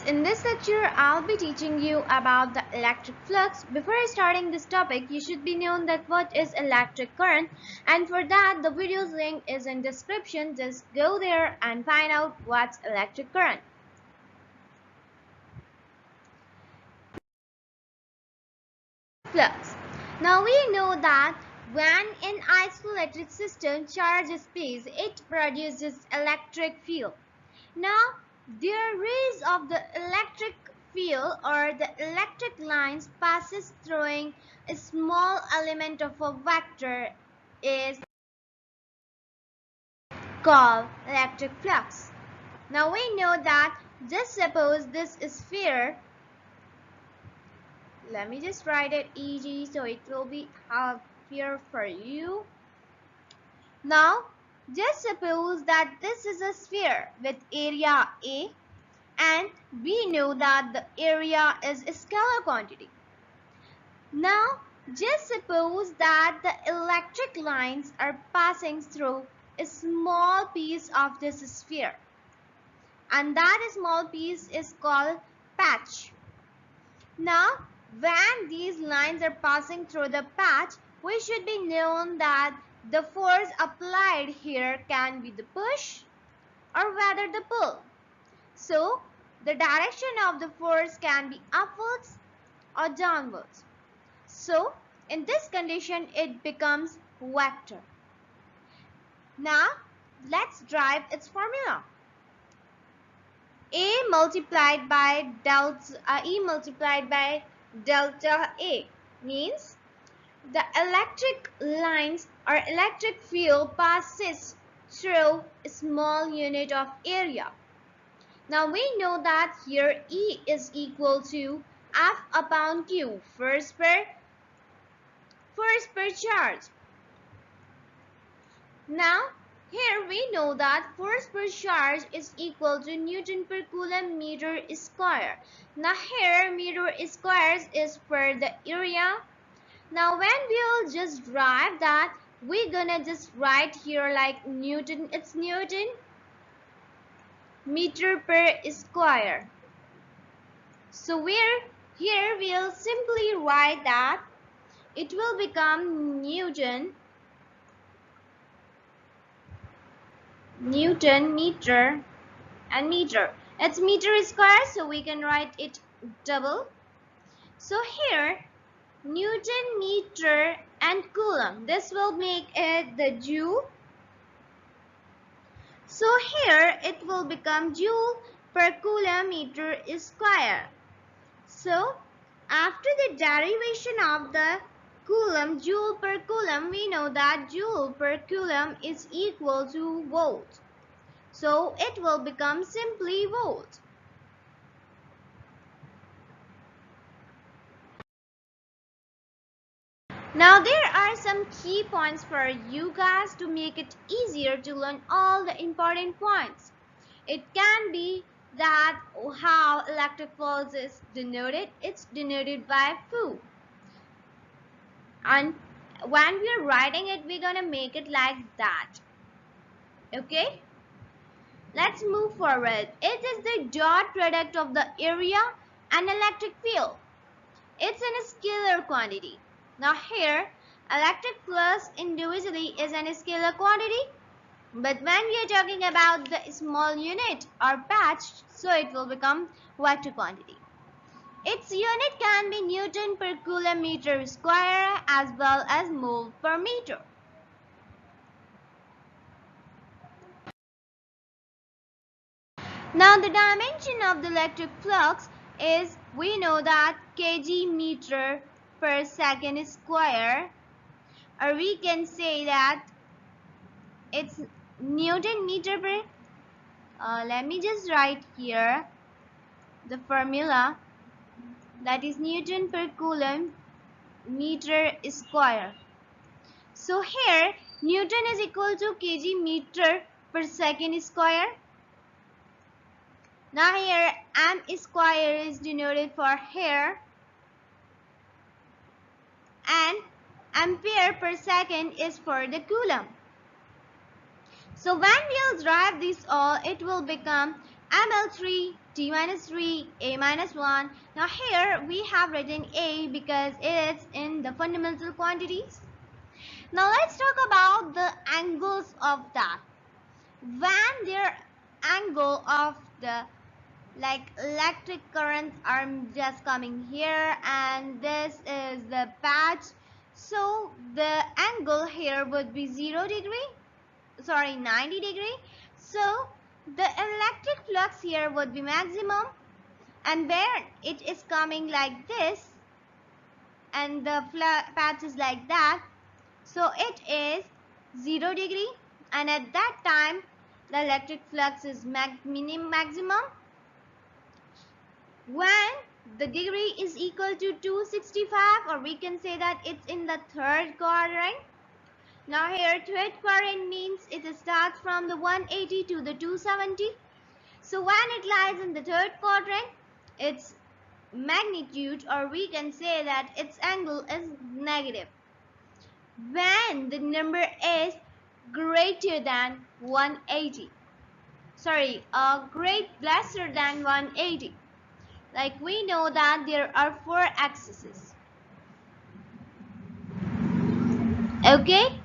in this lecture I'll be teaching you about the electric flux. Before starting this topic, you should be known that what is electric current, and for that the video's link is in description. Just go there and find out what's electric current. Flux. Now we know that when an isoelectric system charge is placed, it produces electric field. Now, the rays of the electric field or the electric lines passes through a small element of a vector is called electric flux. Now we know that just suppose this is sphere. Let me just write it easy so it will be here for you. Now just suppose that this is a sphere with area A, and we know that the area is a scalar quantity. Now just suppose that the electric lines are passing through a small piece of this sphere, and that small piece is called patch. Now when these lines are passing through the patch, we should be known that the force applied here can be the push or whether the pull. So the direction of the force can be upwards or downwards. So in this condition it becomes vector. Now let's derive its formula. A multiplied by delta E multiplied by delta A means the electric lines or electric field passes through a small unit of area. Now we know that here E is equal to F upon Q, force per charge. Now here we know that force per charge is equal to Newton per Coulomb meter square. Now here meter squares is per the area. Now when we'll just derive that, we're gonna just write here like Newton, it's Newton meter per square. So here we'll simply write that it will become Newton meter and meter. It's meter square, so we can write it double. So here Newton meter and Coulomb, this will make it the joule. So here it will become joule per Coulomb meter square. So after the derivation of the Coulomb, joule per Coulomb, we know that joule per Coulomb is equal to volt. So it will become simply volt. Now there are some key points for you guys to make it easier to learn all the important points. It can be that how electric flux is denoted. It's denoted by Fu. And when we are writing it, we're gonna make it like that. Okay? Let's move forward. It is the dot product of the area and electric field. It's in a scalar quantity. Now here, electric flux individually is in a scalar quantity, but when we are talking about the small unit or patch, so it will become vector quantity. Its unit can be Newton per Coulomb meter square as well as mole per meter. Now the dimension of the electric flux is, we know that kg meter per second square, or we can say that it's Newton meter per, let me just write here the formula, that is Newton per Coulomb meter square. So here Newton is equal to kg meter per second square. Now here m square is denoted for here, and ampere per second is for the coulomb. So when we'll derive this all, it will become ml3, t minus 3, a minus 1. Now here we have written a because it's in the fundamental quantities. Now let's talk about the angles of that. When their angle of the electric currents are just coming here and this is the patch, so the angle here would be 90 degree. So the electric flux here would be maximum, and where it is coming like this and the patch is like that, so it is 0 degree, and at that time the electric flux is maximum when the degree is equal to 265, or we can say that it's in the third quadrant. Now here third quadrant means it starts from the 180 to the 270. So when it lies in the third quadrant, its magnitude, or we can say that its angle, is negative. When the number is greater than 180, lesser than 180. Like we know that there are 4 axes. Okay?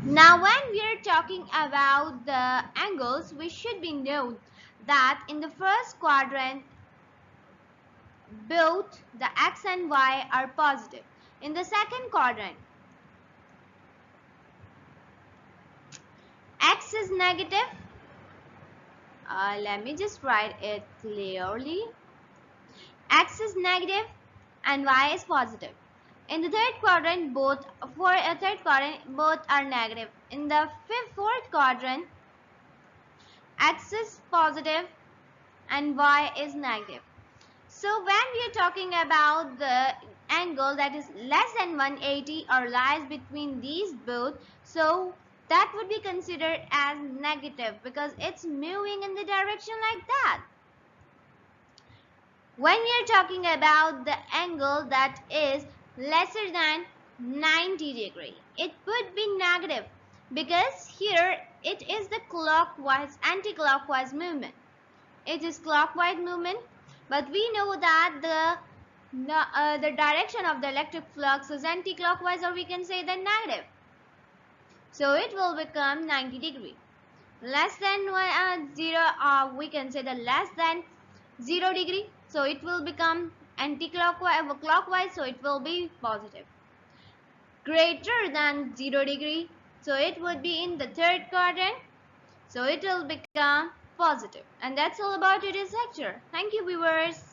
Now when we are talking about the angles, we should be known that in the first quadrant, both the x and y are positive. In the second quadrant, x is negative. Let me just write it clearly. X is negative and y is positive. In the third quadrant, both are negative. In the fourth quadrant, x is positive and y is negative. So when we are talking about the angle that is less than 180 or lies between these both, so that would be considered as negative because it's moving in the direction like that. When we are talking about the angle that is lesser than 90 degree, it would be negative because here it is the anti-clockwise movement. It is clockwise movement, but we know that the direction of the electric flux is anti-clockwise, or we can say the negative. So it will become 90 degree. Less than 0, we can say the less than 0 degree. So it will become clockwise, so it will be positive. Greater than 0 degree, so it would be in the third quadrant, so it will become positive. And that's all about today's lecture. Thank you, viewers.